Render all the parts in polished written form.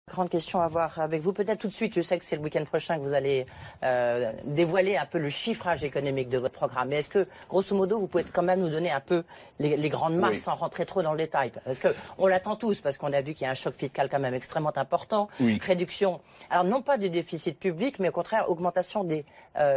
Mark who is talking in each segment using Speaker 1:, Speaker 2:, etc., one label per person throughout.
Speaker 1: Grande question à voir avec vous. Peut-être tout de suite, je sais que c'est le week-end prochain que vous allez dévoiler un peu le chiffrage économique de votre programme. Mais est-ce que, grosso modo, vous pouvez quand même nous donner un peu les grandes masses sans rentrer trop dans le détail? Parce qu'on l'attend tous, parce qu'on a vu qu'il y a un choc fiscal quand même extrêmement important. Réduction, alors non pas du déficit public, mais au contraire, augmentation des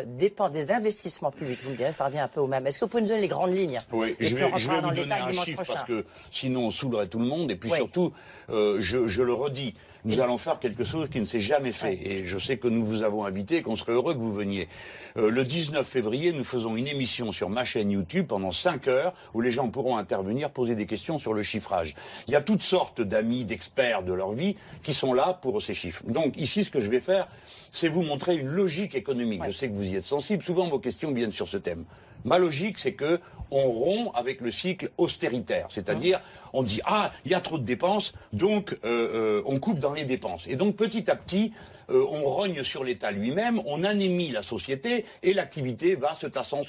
Speaker 1: dépenses, des investissements publics. Vous me direz, ça revient un peu au même. Est-ce que vous pouvez nous donner les grandes lignes?
Speaker 2: Oui, je vais vous donner un chiffre parce que sinon on saoulerait tout le monde. Et puis surtout, je le redis, nous allons faire quelque chose qui ne s'est jamais fait. Et je sais que nous vous avons invité et qu'on serait heureux que vous veniez. Le 19 février, nous faisons une émission sur ma chaîne YouTube pendant 5 heures où les gens pourront intervenir, poser des questions sur le chiffrage. Il y a toutes sortes d'amis, d'experts de leur vie qui sont là pour ces chiffres. Donc ici, ce que je vais faire, c'est vous montrer une logique économique. Je sais que vous y êtes sensible. Souvent, vos questions viennent sur ce thème. Ma logique, c'est que on rompt avec le cycle austéritaire, c'est-à-dire on dit il y a trop de dépenses, donc on coupe dans les dépenses. Et donc petit à petit, on rogne sur l'État lui-même, on anémie la société et l'activité va se tassant,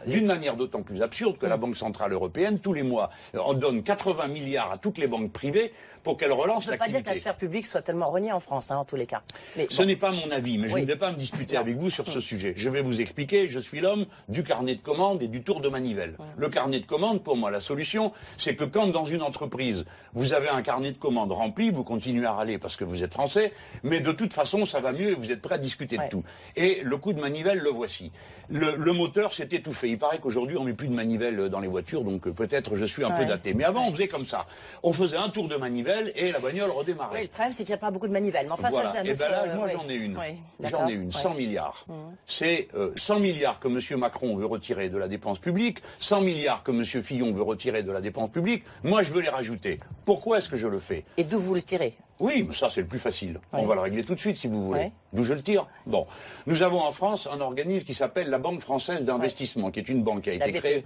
Speaker 2: d'une manière d'autant plus absurde que la Banque Centrale Européenne, tous les mois, en donne 80 milliards à toutes les banques privées pour qu'elles relancent l'activité.
Speaker 1: Ça ne veut pas dire que la sphère publique soit tellement rognée en France, en tous les cas. Mais,
Speaker 2: ce n'est pas mon avis, mais je ne vais pas me disputer avec vous sur ce sujet. Je vais vous expliquer, je suis l'homme du carnet de commandes et du tour de manivelle. Le carnet de commandes, pour moi, la solution, c'est que quand dans une entreprise, vous avez un carnet de commandes rempli, vous continuez à râler parce que vous êtes français, mais de toute façon, ça va mieux et vous êtes prêt à discuter de tout. Et le coup de manivelle, le voici. Le moteur s'est étouffé. Il paraît qu'aujourd'hui, on met plus de manivelle dans les voitures, donc peut-être je suis un peu daté. Mais avant, on faisait comme ça. On faisait un tour de manivelle et la bagnole redémarrait.
Speaker 1: Oui, le problème, c'est qu'il n'y a pas beaucoup de manivelles. Mais enfin,
Speaker 2: voilà.
Speaker 1: ça, c'est
Speaker 2: et ben là, moi, j'en ai une. J'en ai une, 100 milliards. C'est 100 milliards que M. Macron veut retirer de la dépense publique, 100 milliards que M. Fillon veut retirer de la dépense publique. Moi, je veux les rajouter. Pourquoi est-ce que je le fais?
Speaker 1: Et d'où vous le tirez?
Speaker 2: Oui, mais ça c'est le plus facile. On va le régler tout de suite si vous voulez. D'où je le tire. Bon, nous avons en France un organisme qui s'appelle la Banque Française d'Investissement, qui est une banque qui a été créée,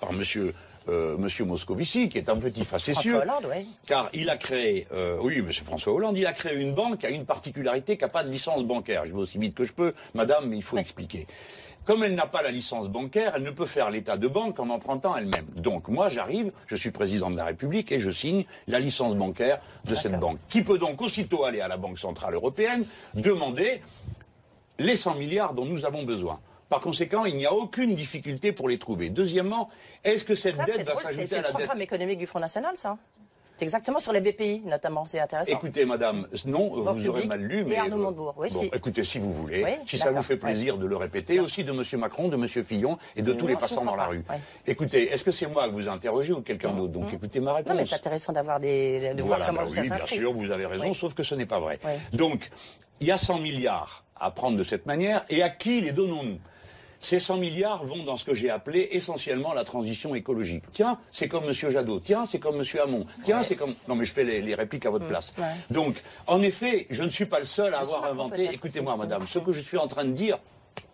Speaker 2: par Monsieur Moscovici, qui est un petit facétieux, car il a créé, Monsieur François Hollande, il a créé une banque qui a une particularité, qui n'a pas de licence bancaire. Je vais aussi vite que je peux, madame, mais il faut expliquer. Comme elle n'a pas la licence bancaire, elle ne peut faire l'état de banque qu'en empruntant elle-même. Donc moi, j'arrive, je suis président de la République et je signe la licence bancaire de cette banque, qui peut donc aussitôt aller à la Banque Centrale Européenne demander les 100 milliards dont nous avons besoin. Par conséquent, il n'y a aucune difficulté pour les trouver. Deuxièmement, est-ce que cette dette va s'ajouter à la dette?
Speaker 1: C'est le programme économique du Front National, ça? C'est exactement sur les BPI, notamment, c'est intéressant.
Speaker 2: Écoutez, madame, non, vous aurez mal lu, mais...
Speaker 1: Et Arnaud Montebourg,
Speaker 2: écoutez, si vous voulez, si ça vous fait plaisir de le répéter, aussi de M. Macron, de M. Fillon et de tous les passants dans la rue. Écoutez, est-ce que c'est moi que vous interrogez ou quelqu'un d'autre? Donc écoutez ma réponse.
Speaker 1: Non, mais c'est intéressant d'avoir de voir comment ça s'inscrit.
Speaker 2: Bien sûr, vous avez raison, sauf que ce n'est pas vrai. Donc, il y a 100 milliards à prendre de cette manière, et à qui les donnons-nous? Ces 100 milliards vont dans ce que j'ai appelé essentiellement la transition écologique. Tiens, c'est comme M. Jadot. Tiens, c'est comme M. Hamon. Tiens, c'est comme... Non, mais je fais les répliques à votre place. Donc, en effet, je ne suis pas le seul à avoir inventé... Écoutez-moi, madame, ce que je suis en train de dire,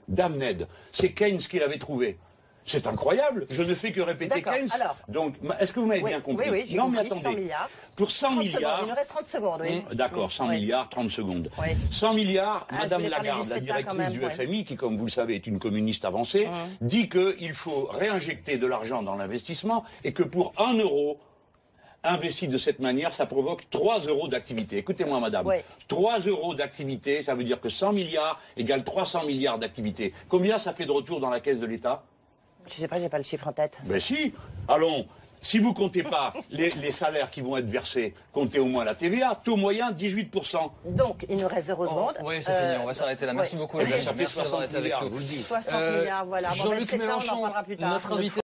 Speaker 2: dame Ned, c'est Keynes qui l'avait trouvé. C'est incroyable, je ne fais que répéter Keynes. Alors, donc, est-ce que vous m'avez bien compris?
Speaker 1: Oui, j'ai compris, 100 milliards.
Speaker 2: Pour 100 milliards...
Speaker 1: Il nous reste 30 secondes,
Speaker 2: D'accord, 100 milliards, 30 secondes. 100 milliards, Madame Lagarde, la directrice du FMI, qui, comme vous le savez, est une communiste avancée, dit qu'il faut réinjecter de l'argent dans l'investissement et que pour 1 euro investi de cette manière, ça provoque 3 euros d'activité. Écoutez-moi, madame. 3 euros d'activité, ça veut dire que 100 milliards égale 300 milliards d'activité. Combien ça fait de retour dans la caisse de l'État?
Speaker 1: Je sais pas, j'ai pas le chiffre en tête.
Speaker 2: Ben si, allons, si vous comptez pas les salaires qui vont être versés, comptez au moins la TVA, taux moyen 18%.
Speaker 1: Donc, il nous reste 0 secondes.
Speaker 3: Oui, c'est fini, on va s'arrêter là. Merci beaucoup.
Speaker 2: Ça fait 60 milliards, vous le dites.
Speaker 1: 60 milliards, voilà.
Speaker 3: Jean-Luc Mélenchon,
Speaker 1: on en parlera plus tard.
Speaker 3: notre invité.